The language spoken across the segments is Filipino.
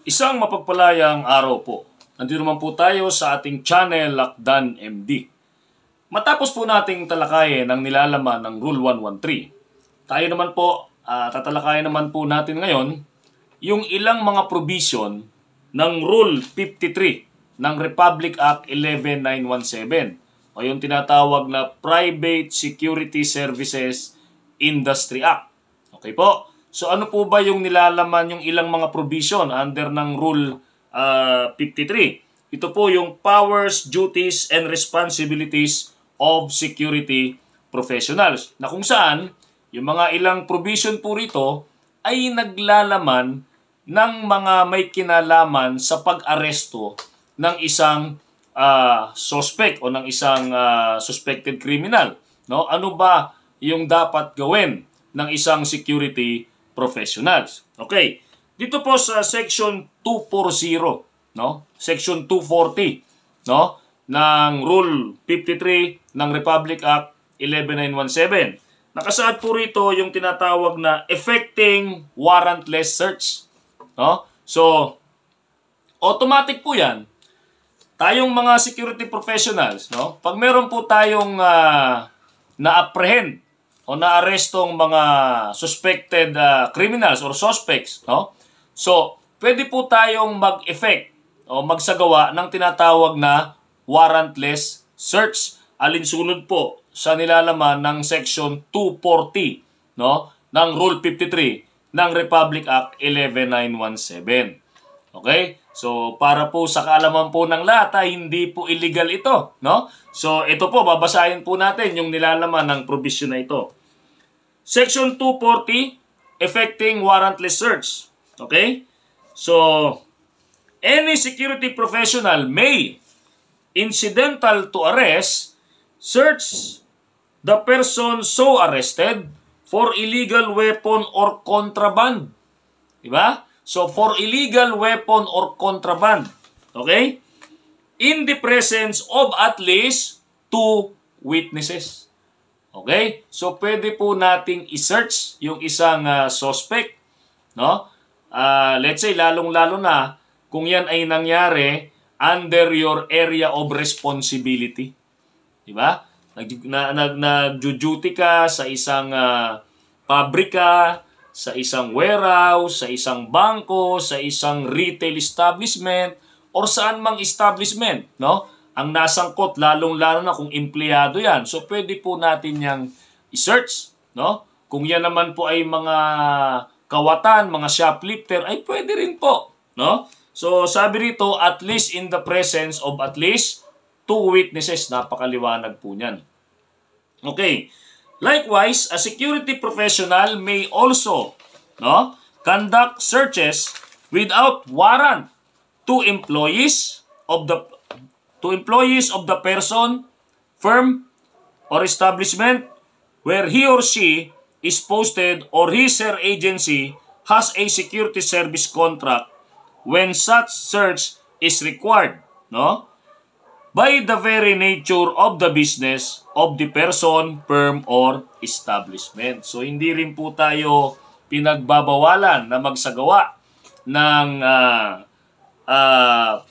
Isang mapagpalayang araw po. Nandito naman po tayo sa ating channel Lakdan MD. Matapos po nating talakayin ang nilalaman ng Rule 113, tayo naman po, tatalakayin naman po natin ngayon yung ilang mga provision ng Rule 53 ng Republic Act 11917 o yung tinatawag na Private Security Services Industry Act. Okay po? So ano po ba yung nilalaman yung ilang mga provision under ng Rule 53? Ito po yung powers, duties, and responsibilities of security professionals. Na kung saan, yung mga ilang provision po rito ay naglalaman ng mga may kinalaman sa pag-aresto ng isang suspect o ng isang suspected criminal. No? Ano ba yung dapat gawin ng isang security professionals? Okay. Dito po sa Section 240, no? Section 240, no? ng Rule 53 ng Republic Act 11917. Nakasaad po rito yung tinatawag na effecting warrantless search. No? So, automatic po yan. Tayong mga security professionals, no? Pag meron po tayong na-apprehend o na-arrestong mga suspected criminals or suspects, no? So, pwede po tayong mag-effect o magsagawa ng tinatawag na warrantless search. Alinsunod po sa nilalaman ng Section 240, no, ng Rule 53 ng Republic Act 11917. Okay? So, para po sa kaalaman po ng lahat, hindi po illegal ito, no? So, ito po, babasahin po natin yung nilalaman ng provision na ito. Section 240, effecting warrantless search. Okay? So, any security professional may, incidental to arrest, search the person so arrested for illegal weapon or contraband. Diba? So, for illegal weapon or contraband. Okay? In the presence of at least 2 witnesses. Okay? So, pwede po nating i-search yung isang suspect. No? Let's say, lalong-lalo na kung yan ay nangyari under your area of responsibility. Diba? Nag-duty ka sa isang pabrika, sa isang warehouse, sa isang bangko, sa isang retail establishment, or saan mang establishment, no? Ang nasangkot, lalong-lalo na kung empleyado yan. So, pwede po natin yang i-search, no? Kung yan naman po ay mga kawatan, mga shoplifter, ay pwede rin po, no? So, sabi rito, at least in the presence of at least 2 witnesses. Napakaliwanag po niyan. Okay. Likewise, a security professional may also, no, conduct searches without warrant to employees of the person, firm, or establishment where he or she is posted or his or her agency has a security service contract when such search is required, no? By the very nature of the business of the person, firm, or establishment. So, hindi rin po tayo pinagbabawalan na magsagawa ng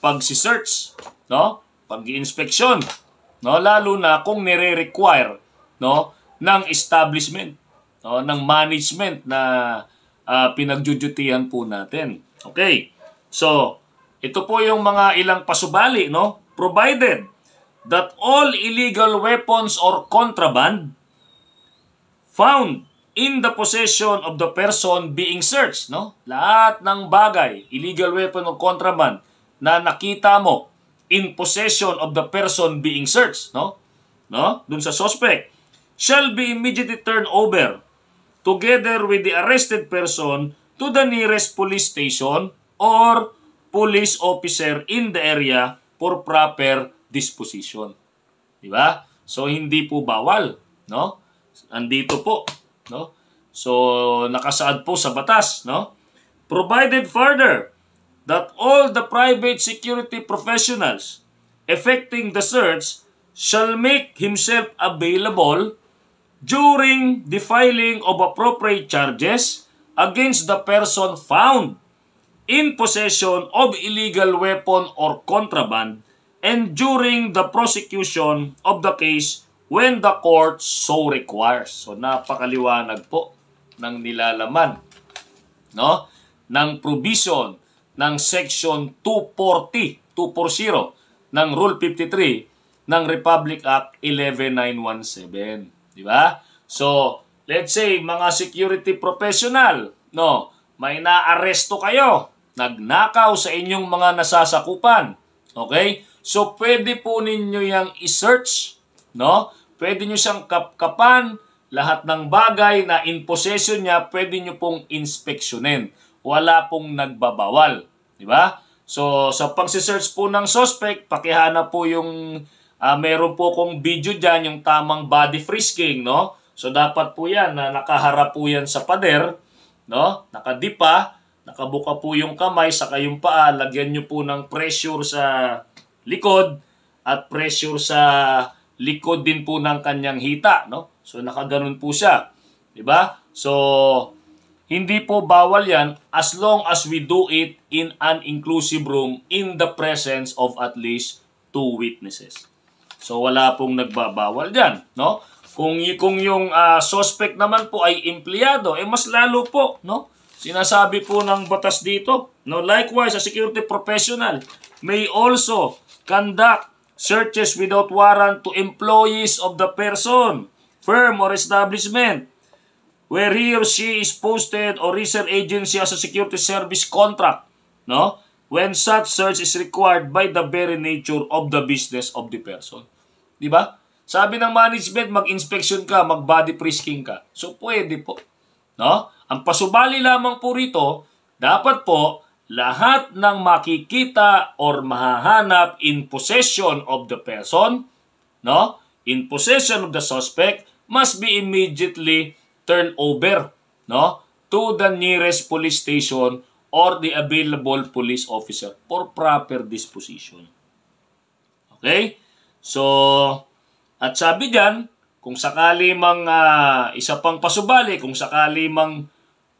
pag-search, no? Pag-inspeksyon, no? Lalo na kung nire-require, no, ng establishment, no, ng management na pinagjujutihan po natin. Okay. So, ito po yung mga ilang pasubali, no? Provided that all illegal weapons or contraband found in the possession of the person being searched, no? Lahat ng bagay, illegal weapon or contraband na nakita mo in possession of the person being searched, no? No? Dun sa suspect, shall be immediately turned over together with the arrested person to the nearest police station or police officer in the area for proper disposition. Diba? So, hindi po bawal, no? Andito po, no? So, nakasaad po sa batas, no? Provided further that all the private security professionals effecting the search shall make himself available during the filing of appropriate charges against the person found in possession of illegal weapon or contraband and during the prosecution of the case when the court so requires. So napakaliwanag po ng nilalaman, no, ng provision ng section 240 ng Rule 53 ng Republic Act 11917, di ba? So let's say mga security professional, no, may naaresto kayo, nagnakaw sa inyong mga nasasakupan. Okay? So pwede po ninyo yang i-search, no? Pwede nyo siyang kapkapan, lahat ng bagay na in possession niya, pwede nyo pong inspeksyonin. Wala pong nagbabawal. Di ba? So, sa pagsisearch po ng suspect, pakihanap po yung, meron po kong video dyan, yung tamang body frisking, no? So, dapat po yan, na nakaharap po yan sa pader, no? Nakadipa, nakabuka po yung kamay, saka yung paa, lagyan nyo po ng pressure sa likod, at pressure sa likod din po ng kanyang hita, no? So nakaganon po siya, 'di ba? So hindi po bawal 'yan as long as we do it in an inclusive room in the presence of at least 2 witnesses. So wala pong nagbabawal diyan, no? Kung yung suspect naman po ay empleyado, mas lalo po, no? Sinasabi po ng batas dito, no? Likewise, a security professional may also conduct searches without warrant to employees of the person, firm, or establishment where he or she is posted or research agency as a security service contract, no? When such search is required by the very nature of the business of the person. Di ba? Sabi ng management, mag-inspection ka, mag-body frisking ka. So, pwede po. No? Ang pasubali lamang po rito, dapat po, lahat ng makikita or mahahanap in possession of the person, no, in possession of the suspect, must be immediately turned over, no, to the nearest police station or the available police officer for proper disposition. Okay? So, at sabi diyan, kung sakali mang isa pang pasubali, kung sakali mang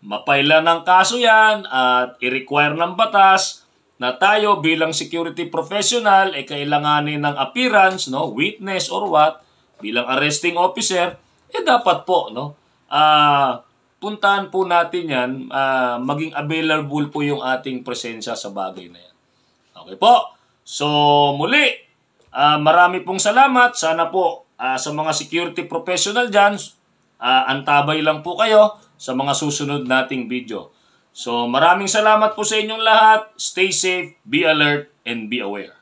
mapaila ng kaso yan at i-require ng batas na tayo bilang security professional kailanganin ng appearance, no, witness or what, bilang arresting officer, dapat po, no, puntahan po natin yan, maging available po yung ating presensya sa bagay na yan. Okay po. So, muli, marami pong salamat. Sana po sa mga security professional dyan, antabay lang po kayo sa mga susunod nating video. So maraming salamat po sa inyong lahat. Stay safe, be alert, and be aware.